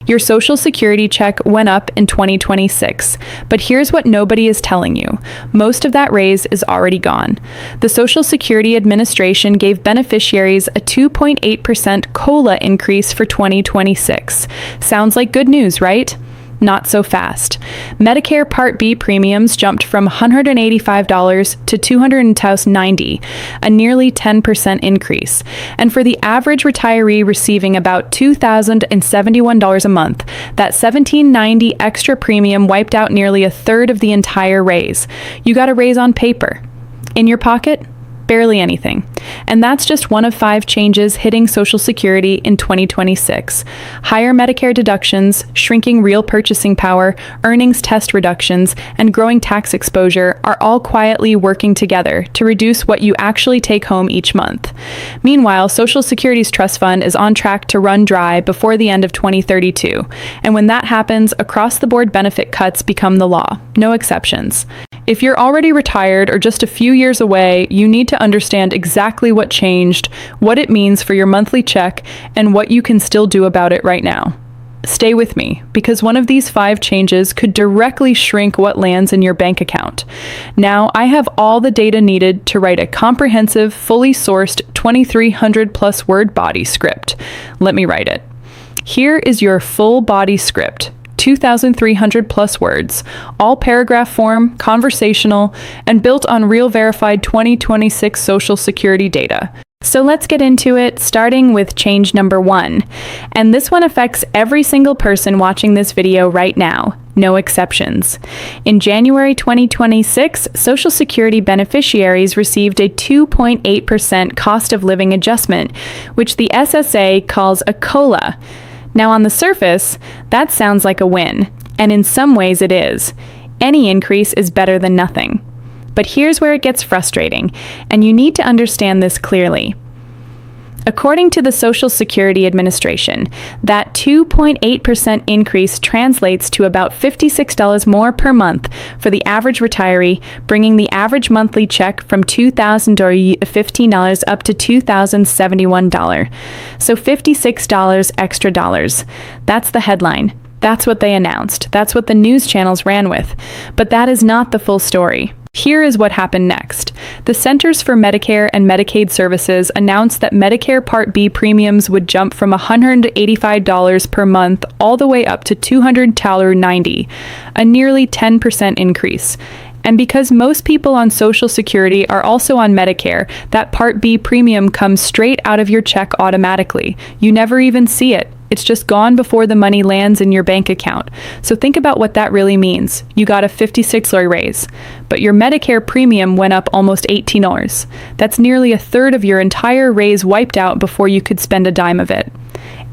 Your Social Security check went up in 2026, but here's what nobody is telling you. Most of that raise is already gone. The Social Security Administration gave beneficiaries a 2.8% COLA increase for 2026. Sounds like good news, right? Not so fast. Medicare Part B premiums jumped from $185 to $290, a nearly 10% increase. And for the average retiree receiving about $2,071 a month, that $1,790 extra premium wiped out nearly a third of the entire raise. You got a raise on paper. In your pocket? Barely anything. And that's just one of 5 changes hitting Social Security in 2026. Higher Medicare deductions, shrinking real purchasing power, earnings test reductions, and growing tax exposure are all quietly working together to reduce what you actually take home each month. Meanwhile, Social Security's trust fund is on track to run dry before the end of 2032. And when that happens, across-the-board benefit cuts become the law. No exceptions. If you're already retired or just a few years away, you need to understand exactly what changed, what it means for your monthly check, and what you can still do about it right now. Stay with me, because one of these 5 changes could directly shrink what lands in your bank account. Now, I have all the data needed to write a comprehensive, fully sourced 2,300 plus word body script. Let me write it. Here is your full body script. 2,300 plus words, all paragraph form, conversational, and built on real verified 2026 Social Security data. So let's get into it, starting with change number 1. And this one affects every single person watching this video right now, no exceptions. In January 2026, Social Security beneficiaries received a 2.8% cost of living adjustment, which the SSA calls a COLA. Now, on the surface, that sounds like a win, and in some ways it is. Any increase is better than nothing. But here's where it gets frustrating, and you need to understand this clearly. According to the Social Security Administration, that 2.8% increase translates to about $56 more per month for the average retiree, bringing the average monthly check from $2,015 up to $2,071. So $56 extra dollars. That's the headline. That's what they announced. That's what the news channels ran with. But that is not the full story. Here is what happened next. The Centers for Medicare and Medicaid Services announced that Medicare Part B premiums would jump from $185 per month all the way up to $290, a nearly 10% increase. And because most people on Social Security are also on Medicare, that Part B premium comes straight out of your check automatically. You never even see it. It's just gone before the money lands in your bank account. So think about what that really means. You got a $56 raise, but your Medicare premium went up almost $18. That's nearly a third of your entire raise wiped out before you could spend a dime of it.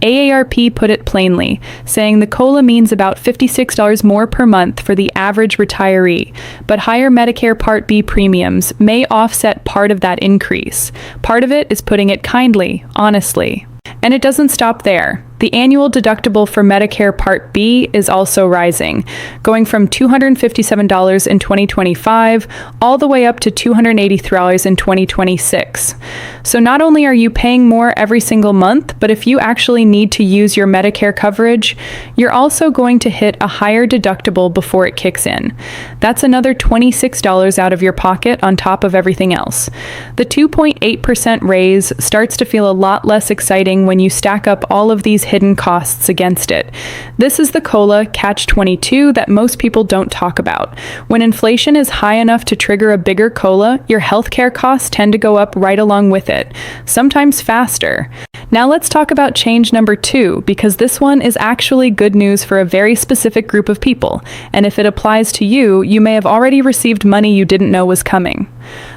AARP put it plainly, saying the COLA means about $56 more per month for the average retiree, but higher Medicare Part B premiums may offset part of that increase. Part of it is putting it kindly, honestly. And it doesn't stop there. The annual deductible for Medicare Part B is also rising, going from $257 in 2025 all the way up to $283 in 2026. So not only are you paying more every single month, but if you actually need to use your Medicare coverage, you're also going to hit a higher deductible before it kicks in. That's another $26 out of your pocket on top of everything else. The 2.8% raise starts to feel a lot less exciting when you stack up all of these hidden costs against it. This is the COLA catch-22 that most people don't talk about. When inflation is high enough to trigger a bigger COLA, your healthcare costs tend to go up right along with it, sometimes faster. Now let's talk about change number 2, because this one is actually good news for a very specific group of people, and if it applies to you, you may have already received money you didn't know was coming.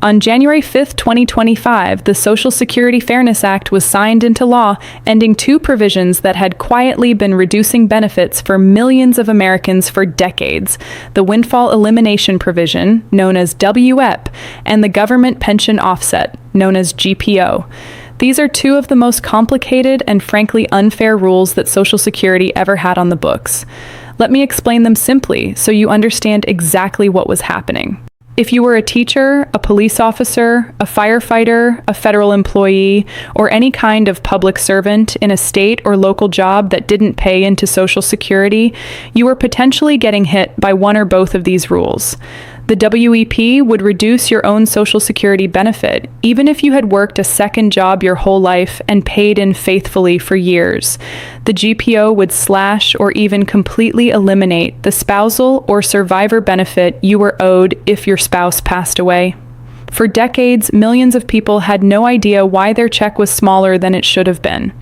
On January 5th, 2025, the Social Security Fairness Act was signed into law, ending 2 provisions that had quietly been reducing benefits for millions of Americans for decades: the Windfall Elimination Provision, known as WEP, and the Government Pension Offset, known as GPO. These are 2 of the most complicated and frankly unfair rules that Social Security ever had on the books. Let me explain them simply so you understand exactly what was happening. If you were a teacher, a police officer, a firefighter, a federal employee, or any kind of public servant in a state or local job that didn't pay into Social Security, you were potentially getting hit by one or both of these rules. The WEP would reduce your own Social Security benefit, even if you had worked a second job your whole life and paid in faithfully for years. The GPO would slash or even completely eliminate the spousal or survivor benefit you were owed if your spouse passed away. For decades, millions of people had no idea why their check was smaller than it should have been.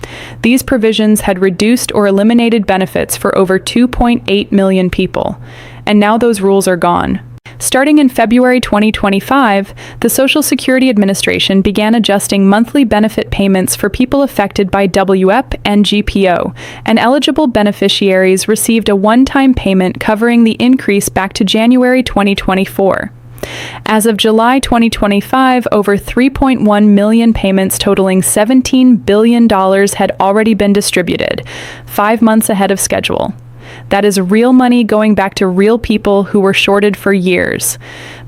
These provisions had reduced or eliminated benefits for over 2.8 million people, and now those rules are gone. Starting in February 2025, the Social Security Administration began adjusting monthly benefit payments for people affected by WEP and GPO, and eligible beneficiaries received a one-time payment covering the increase back to January 2024. As of July 2025, over 3.1 million payments totaling $17 billion had already been distributed, 5 months ahead of schedule. That is real money going back to real people who were shorted for years.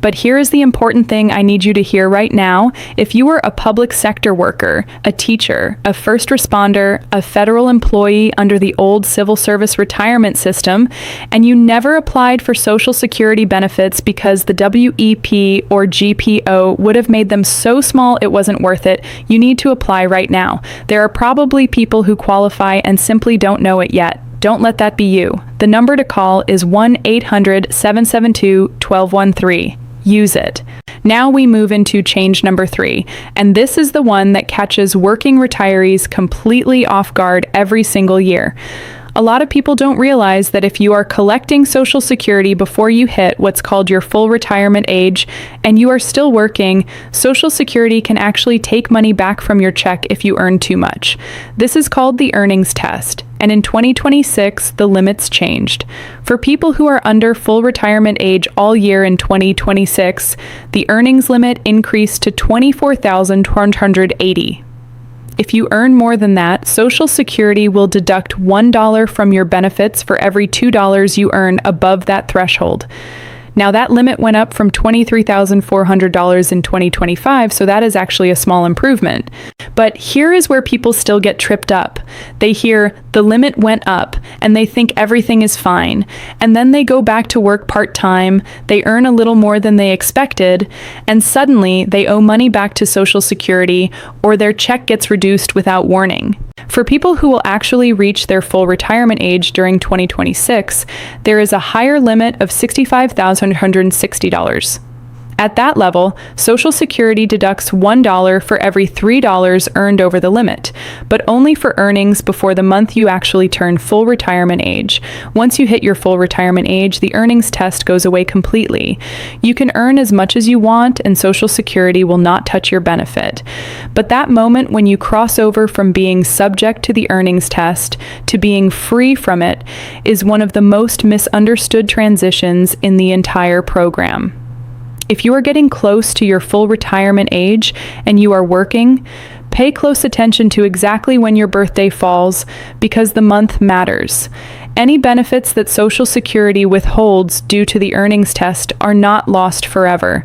But here is the important thing I need you to hear right now. If you were a public sector worker, a teacher, a first responder, a federal employee under the old civil service retirement system, and you never applied for Social Security benefits because the WEP or GPO would have made them so small it wasn't worth it, you need to apply right now. There are probably people who qualify and simply don't know it yet. Don't let that be you. The number to call is 1-800-772-1213. Use it. Now we move into change number 3, and this is the one that catches working retirees completely off guard every single year. A lot of people don't realize that if you are collecting Social Security before you hit what's called your full retirement age and you are still working, Social Security can actually take money back from your check if you earn too much. This is called the earnings test, and in 2026, the limits changed. For people who are under full retirement age all year in 2026, the earnings limit increased to $24,280. If you earn more than that, Social Security will deduct $1 from your benefits for every $2 you earn above that threshold. Now that limit went up from $23,400 in 2025, so that is actually a small improvement. But here is where people still get tripped up. They hear the limit went up and they think everything is fine. And then they go back to work part-time, they earn a little more than they expected, and suddenly they owe money back to Social Security or their check gets reduced without warning. For people who will actually reach their full retirement age during 2026, there is a higher limit of $65,160. At that level, Social Security deducts $1 for every $3 earned over the limit, but only for earnings before the month you actually turn full retirement age. Once you hit your full retirement age, the earnings test goes away completely. You can earn as much as you want, and Social Security will not touch your benefit. But that moment when you cross over from being subject to the earnings test to being free from it is one of the most misunderstood transitions in the entire program. If you are getting close to your full retirement age and you are working, pay close attention to exactly when your birthday falls because the month matters. Any benefits that Social Security withholds due to the earnings test are not lost forever.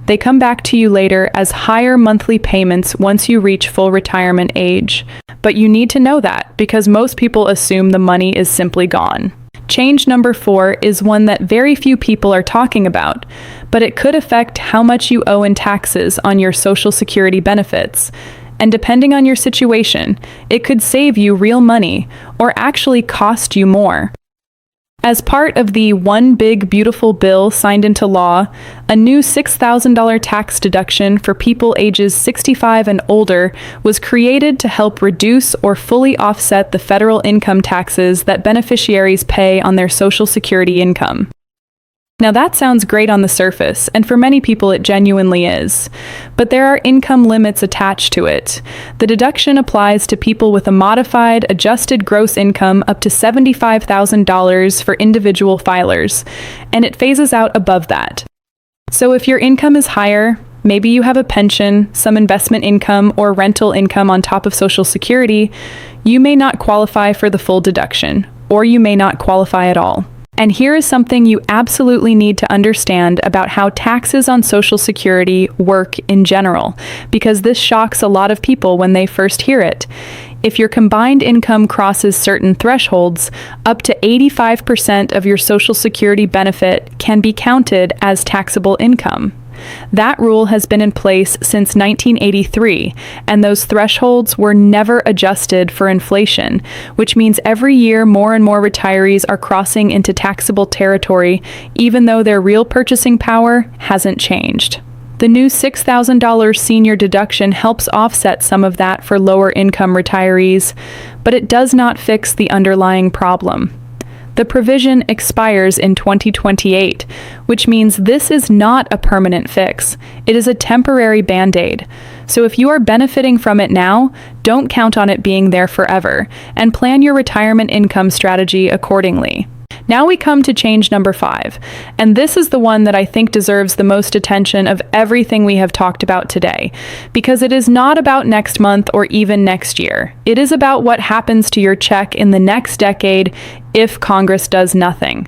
They come back to you later as higher monthly payments once you reach full retirement age. But you need to know that because most people assume the money is simply gone. Change number 4 is one that very few people are talking about, but it could affect how much you owe in taxes on your Social Security benefits. And depending on your situation, it could save you real money or actually cost you more. As part of the One Big Beautiful Bill signed into law, a new $6,000 tax deduction for people ages 65 and older was created to help reduce or fully offset the federal income taxes that beneficiaries pay on their Social Security income. Now that sounds great on the surface, and for many people it genuinely is. But there are income limits attached to it. The deduction applies to people with a modified, adjusted gross income up to $75,000 for individual filers, and it phases out above that. So if your income is higher, maybe you have a pension, some investment income, or rental income on top of Social Security, you may not qualify for the full deduction, or you may not qualify at all. And here is something you absolutely need to understand about how taxes on Social Security work in general, because this shocks a lot of people when they first hear it. If your combined income crosses certain thresholds, up to 85% of your Social Security benefit can be counted as taxable income. That rule has been in place since 1983, and those thresholds were never adjusted for inflation, which means every year more and more retirees are crossing into taxable territory, even though their real purchasing power hasn't changed. The new $6,000 senior deduction helps offset some of that for lower-income retirees, but it does not fix the underlying problem. The provision expires in 2028, which means this is not a permanent fix. It is a temporary band-aid. So if you are benefiting from it now, don't count on it being there forever, and plan your retirement income strategy accordingly. Now we come to change number 5, and this is the one that I think deserves the most attention of everything we have talked about today, because it is not about next month or even next year. It is about what happens to your check in the next decade if Congress does nothing.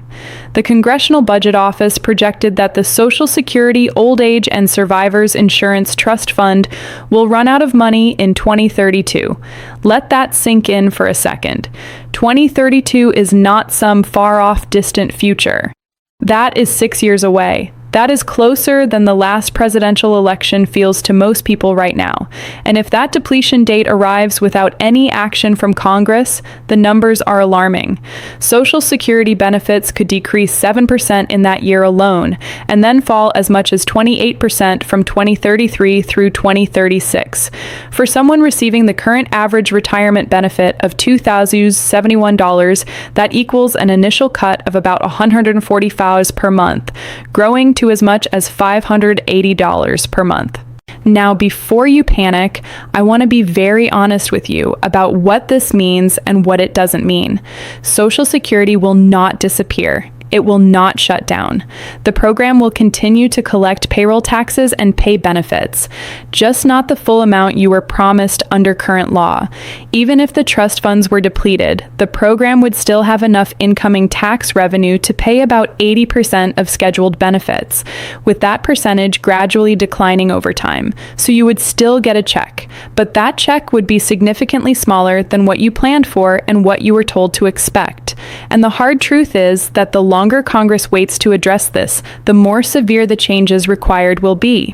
The Congressional Budget Office projected that the Social Security Old Age and Survivors Insurance Trust Fund will run out of money in 2032. Let that sink in for a second. 2032 is not some far-off distant future. That is 6 years away. That is closer than the last presidential election feels to most people right now. And if that depletion date arrives without any action from Congress, the numbers are alarming. Social Security benefits could decrease 7% in that year alone, and then fall as much as 28% from 2033 through 2036. For someone receiving the current average retirement benefit of $2,071, that equals an initial cut of about $145 per month, growing to as much as $580 per month. Now, before you panic, I want to be very honest with you about what this means and what it doesn't mean. Social Security will not disappear. It will not shut down. The program will continue to collect payroll taxes and pay benefits, just not the full amount you were promised under current law. Even if the trust funds were depleted, the program would still have enough incoming tax revenue to pay about 80% of scheduled benefits, with that percentage gradually declining over time. So you would still get a check, but that check would be significantly smaller than what you planned for and what you were told to expect. And the hard truth is that the longer Congress waits to address this, the more severe the changes required will be.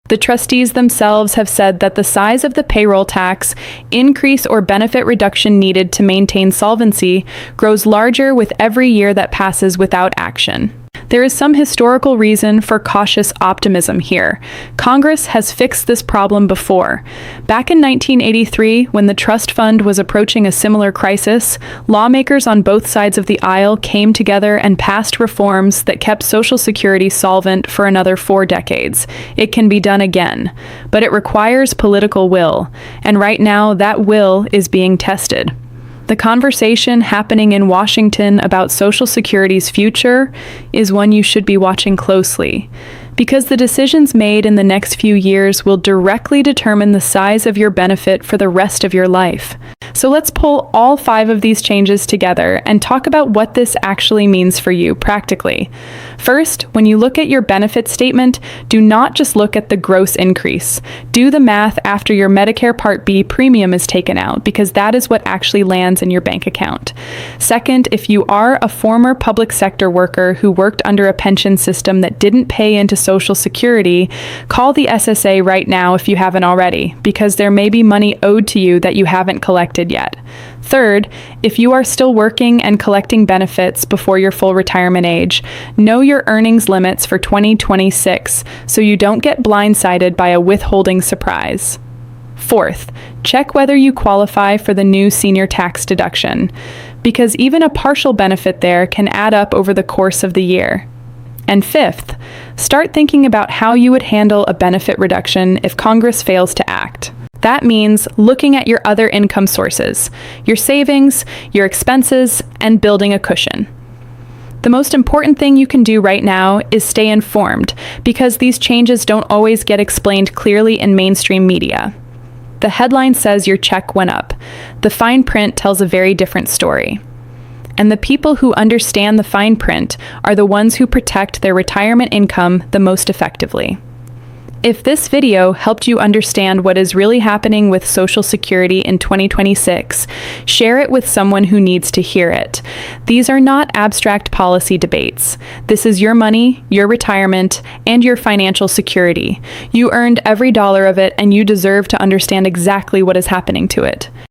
The trustees themselves have said that the size of the payroll tax, increase or benefit reduction needed to maintain solvency, grows larger with every year that passes without action. There is some historical reason for cautious optimism here. Congress has fixed this problem before. Back in 1983, when the trust fund was approaching a similar crisis, lawmakers on both sides of the aisle came together and passed reforms that kept Social Security solvent for another 4 decades. It can be done again, but it requires political will, and right now that will is being tested. The conversation happening in Washington about Social Security's future is one you should be watching closely, because the decisions made in the next few years will directly determine the size of your benefit for the rest of your life. So let's pull all 5 of these changes together and talk about what this actually means for you practically. First, when you look at your benefit statement, do not just look at the gross increase. Do the math after your Medicare Part B premium is taken out, because that is what actually lands in your bank account. Second, if you are a former public sector worker who worked under a pension system that didn't pay into Social Security, call the SSA right now if you haven't already, because there may be money owed to you that you haven't collected yet. Third, if you are still working and collecting benefits before your full retirement age, know your earnings limits for 2026 so you don't get blindsided by a withholding surprise. Fourth, check whether you qualify for the new senior tax deduction, because even a partial benefit there can add up over the course of the year. And fifth, start thinking about how you would handle a benefit reduction if Congress fails to act. That means looking at your other income sources, your savings, your expenses, and building a cushion. The most important thing you can do right now is stay informed, because these changes don't always get explained clearly in mainstream media. The headline says your check went up. The fine print tells a very different story. And the people who understand the fine print are the ones who protect their retirement income the most effectively. If this video helped you understand what is really happening with Social Security in 2026, share it with someone who needs to hear it. These are not abstract policy debates. This is your money, your retirement, and your financial security. You earned every dollar of it, and you deserve to understand exactly what is happening to it.